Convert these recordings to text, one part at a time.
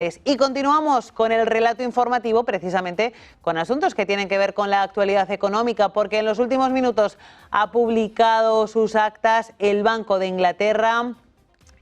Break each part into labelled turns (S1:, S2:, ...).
S1: Y continuamos con el relato informativo, precisamente con asuntos que tienen que ver con la actualidad económica, porque en los últimos minutos ha publicado sus actas el Banco de Inglaterra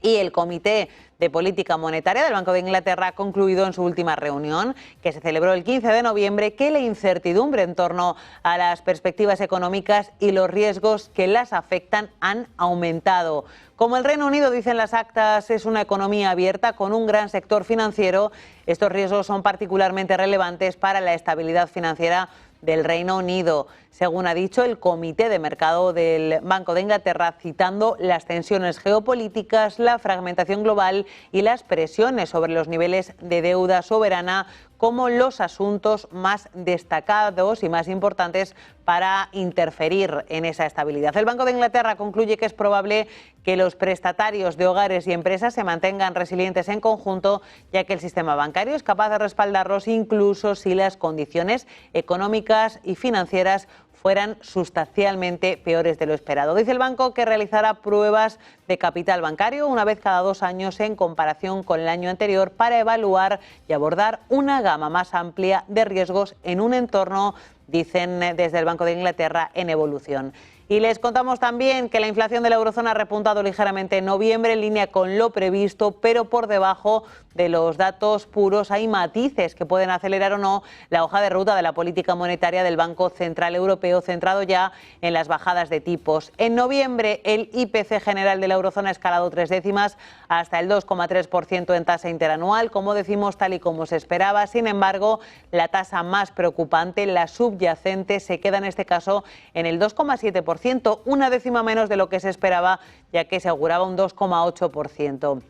S1: y el Comité de Política Monetaria del Banco de Inglaterra ha concluido en su última reunión, que se celebró el 15 de noviembre, que la incertidumbre en torno a las perspectivas económicas y los riesgos que las afectan han aumentado. Como el Reino Unido, dicen las actas, es una economía abierta con un gran sector financiero, estos riesgos son particularmente relevantes para la estabilidad financiera del Reino Unido, según ha dicho el Comité de Mercado del Banco de Inglaterra, citando las tensiones geopolíticas, la fragmentación global y las presiones sobre los niveles de deuda soberana como los asuntos más destacados y más importantes para interferir en esa estabilidad. El Banco de Inglaterra concluye que es probable que los prestatarios de hogares y empresas se mantengan resilientes en conjunto, ya que el sistema bancario es capaz de respaldarlos incluso si las condiciones económicas y financieras fueran sustancialmente peores de lo esperado. Dice el banco que realizará pruebas de capital bancario una vez cada 2 años en comparación con el año anterior para evaluar y abordar una gama más amplia de riesgos en un entorno, dicen desde el Banco de Inglaterra, en evolución. Y les contamos también que la inflación de la eurozona ha repuntado ligeramente en noviembre en línea con lo previsto, pero por debajo de los datos puros. Hay matices que pueden acelerar o no la hoja de ruta de la política monetaria del Banco Central Europeo, centrado ya en las bajadas de tipos. En noviembre, el IPC general de la eurozona ha escalado 3 décimas hasta el 2,3% en tasa interanual, como decimos, tal y como se esperaba. Sin embargo, la tasa más preocupante, la subyacente, se queda en este caso en el 2,7%, una décima menos de lo que se esperaba, ya que se auguraba un 2,8%.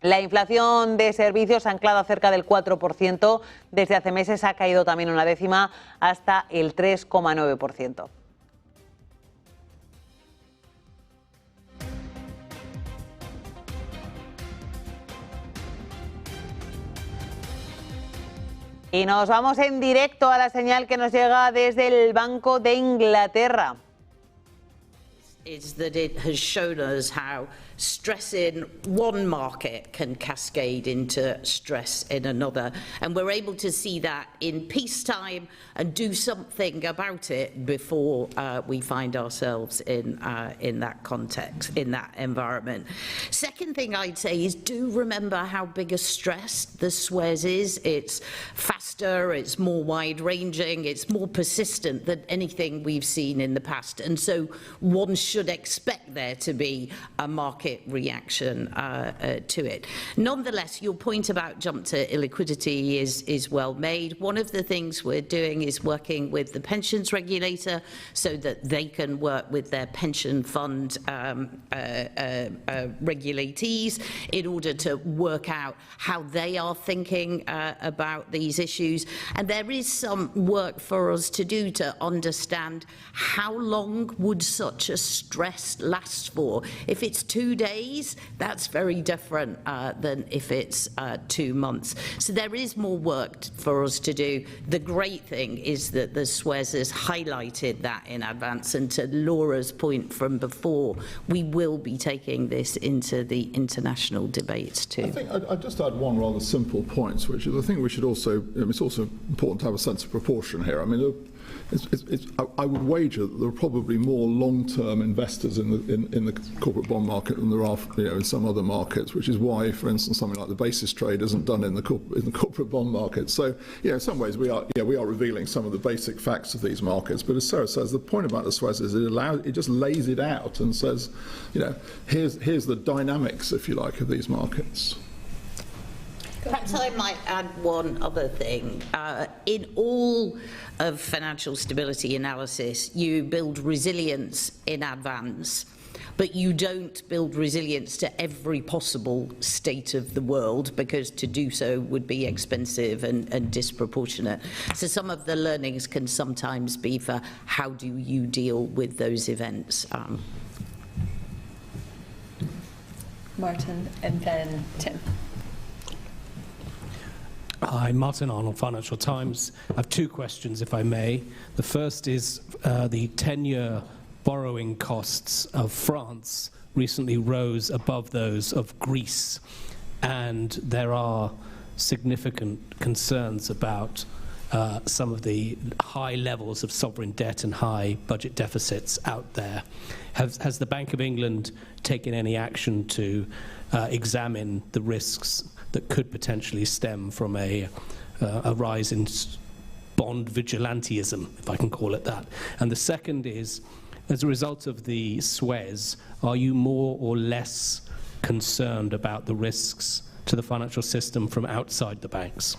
S1: La inflación de servicios, anclada cerca del 4%, desde hace meses ha caído también una décima hasta el 3,9%. Y nos vamos en directo a la señal que nos llega desde el Banco de Inglaterra.
S2: Is that it has shown us how stress in one market can cascade into stress in another, and we're able to see that in peacetime and do something about it before we find ourselves in that context, in that environment. Second thing I'd say is do remember how big a stress the Suez is. It's faster, it's more wide-ranging, it's more persistent than anything we've seen in the past, and so one should expect there to be a market reaction to it. Nonetheless, your point about jump to illiquidity is well made. One of the things we're doing is working with the pensions regulator so that they can work with their pension fund regulatees in order to work out how they are thinking about these issues. And there is some work for us to do to understand how long would such a stress last for. If it's 2 days, that's very different than if it's 2 months. So there is more work for us to do. The great thing is that the Suez has highlighted that in advance, and to Laura's point from before, we will be taking this into the international debates too.
S3: I think I'd just add one rather simple point, which is I think we should also, it's also important to have a sense of proportion here. I mean, I would wager that there are probably more long-term investors in the corporate bond market than there are, in some other markets, which is why, for instance, something like the basis trade isn't done in the corporate bond market. So, in some ways, we are revealing some of the basic facts of these markets. But as Sarah says, the point about the Suez is it just lays it out and says, here's the dynamics, if you like, of these markets.
S2: Perhaps I might add one other thing. In all of financial stability analysis, you build resilience in advance, but you don't build resilience to every possible state of the world, because to do so would be expensive and disproportionate. So some of the learnings can sometimes be for how do you deal with those events.
S4: Martin and then Tim.
S5: Hi, Martin Arnold, Financial Times. I have 2 questions, if I may. The first is the 10-year borrowing costs of France recently rose above those of Greece, and there are significant concerns about some of the high levels of sovereign debt and high budget deficits out there. Has the Bank of England taken any action to examine the risks that could potentially stem from a rise in bond vigilantism, if I can call it that? And the second is, as a result of the Suez, are you more or less concerned about the risks to the financial system from outside the banks?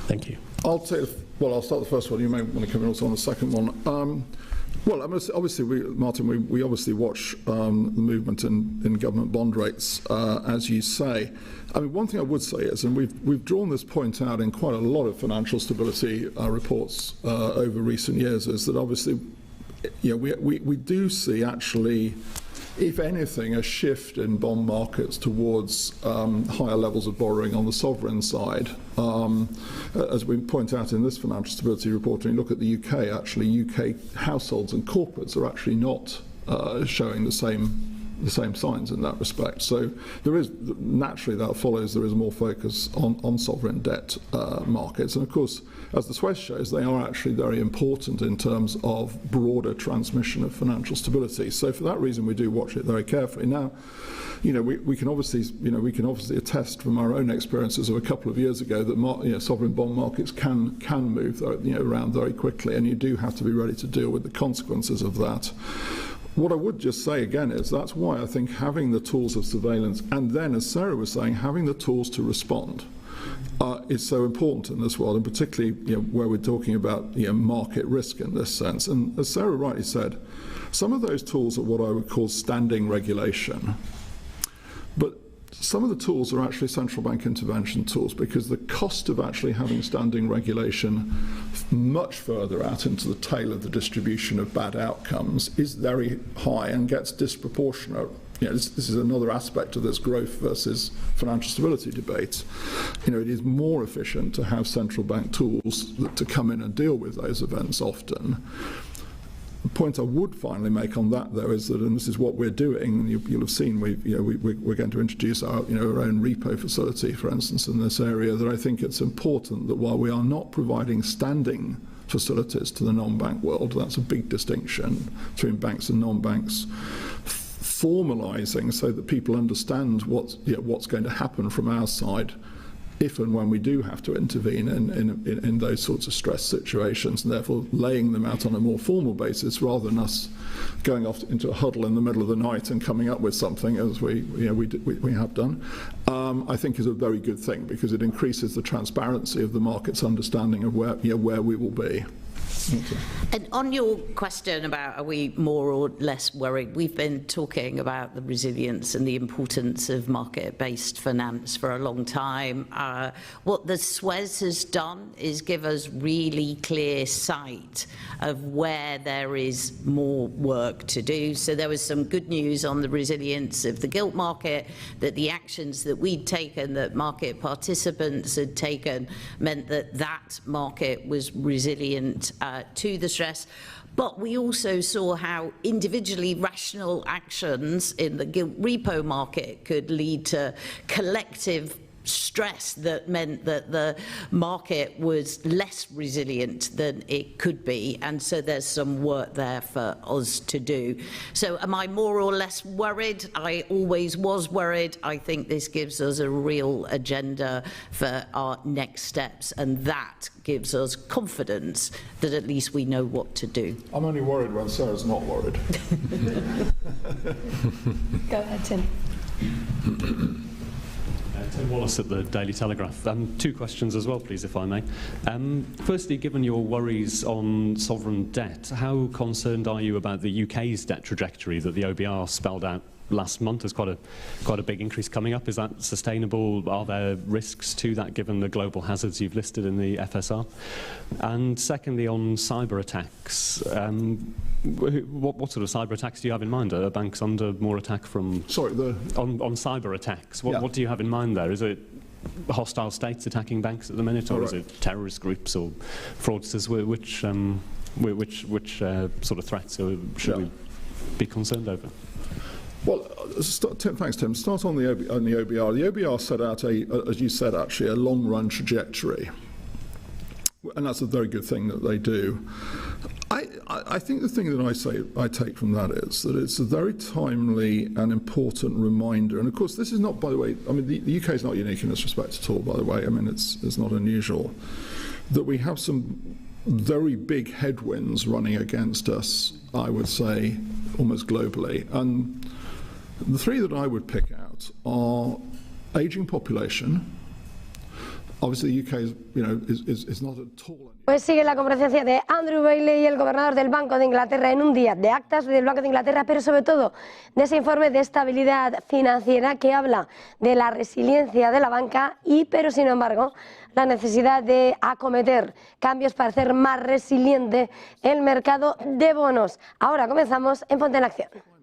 S5: Thank you.
S3: I'll start the first one. You may want to come in also on the second one. Well, I mean, obviously, Martin, we obviously watch the movement in government bond rates, as you say. I mean, one thing I would say is, and we've drawn this point out in quite a lot of financial stability reports over recent years, is that obviously, we do see actually, if anything, a shift in bond markets towards higher levels of borrowing on the sovereign side. As we point out in this financial stability report, when you look at the UK, actually UK households and corporates are actually not showing the same signs in that respect. So there is, naturally that follows, there is more focus on sovereign debt markets. And of course, as the Suez shows, they are actually very important in terms of broader transmission of financial stability. So for that reason, we do watch it very carefully. Now, we can obviously attest from our own experiences of a couple of years ago that sovereign bond markets can move around very quickly, and you do have to be ready to deal with the consequences of that. What I would just say again is that's why I think having the tools of surveillance, and then, as Sarah was saying, having the tools to respond is so important in this world, and particularly where we're talking about market risk in this sense. And as Sarah rightly said, some of those tools are what I would call standing regulation. But some of the tools are actually central bank intervention tools, because the cost of actually having standing regulation much further out into the tail of the distribution of bad outcomes is very high and gets disproportionate. This is another aspect of this growth versus financial stability debate. It is more efficient to have central bank tools to come in and deal with those events often. The point I would finally make on that, though, is that, and this is what we're doing, and you'll have seen, we're going to introduce our own repo facility, for instance, in this area, that I think it's important that while we are not providing standing facilities to the non-bank world, that's a big distinction between banks and non-banks, formalising so that people understand what's going to happen from our side if and when we do have to intervene in those sorts of stress situations, and therefore laying them out on a more formal basis rather than us going off into a huddle in the middle of the night and coming up with something, as we have done, I think is a very good thing, because it increases the transparency of the market's understanding of where we will be.
S2: And on your question about are we more or less worried, we've been talking about the resilience and the importance of market-based finance for a long time. What the Suez has done is give us really clear sight of where there is more work to do. So there was some good news on the resilience of the gilt market, that the actions that we'd taken, that market participants had taken, meant that that market was resilient to the stress. But we also saw how individually rational actions in the gilt repo market could lead to collective stress that meant that the market was less resilient than it could be, and so there's some work there for us to do. So am I more or less worried? I always was worried. I think this gives us a real agenda for our next steps, and that gives us confidence that at least we know what to do.
S3: I'm only worried when Sarah's not worried.
S4: Go ahead, Tim.
S6: Tim Wallace at the Daily Telegraph. Two questions as well, please, if I may. Firstly, given your worries on sovereign debt, how concerned are you about the UK's debt trajectory that the OBR spelled out last month? There's quite a big increase coming up. Is that sustainable? Are there risks to that, given the global hazards you've listed in the FSR? And secondly, on cyber attacks, what sort of cyber attacks do you have in mind? Are banks under more attack from... Sorry, on cyber attacks, what do you have in mind there? Is it hostile states attacking banks at the minute, or is it terrorist groups or fraudsters? Which sort of threats should we be concerned over?
S3: Well, Thanks, Tim. Start on the OBR. The OBR set out, as you said, actually, a long-run trajectory. And that's a very good thing that they do. I think the thing that I take from that is that it's a very timely and important reminder. And of course, this is not, by the way, I mean, the UK is not unique in this respect at all, by the way. I mean, it's not unusual that we have some very big headwinds running against us, I would say, almost globally. And the three that I would pick out are aging population. Obviously, the UK is not at all.
S7: Pues sigue la comparecencia de Andrew Bailey, el gobernador del Banco de Inglaterra, en un día de actas del Banco de Inglaterra, pero sobre todo de ese informe de estabilidad financiera que habla de la resiliencia de la banca pero sin embargo la necesidad de acometer cambios para hacer más resiliente el mercado de bonos. Ahora comenzamos en Ponte en Acción.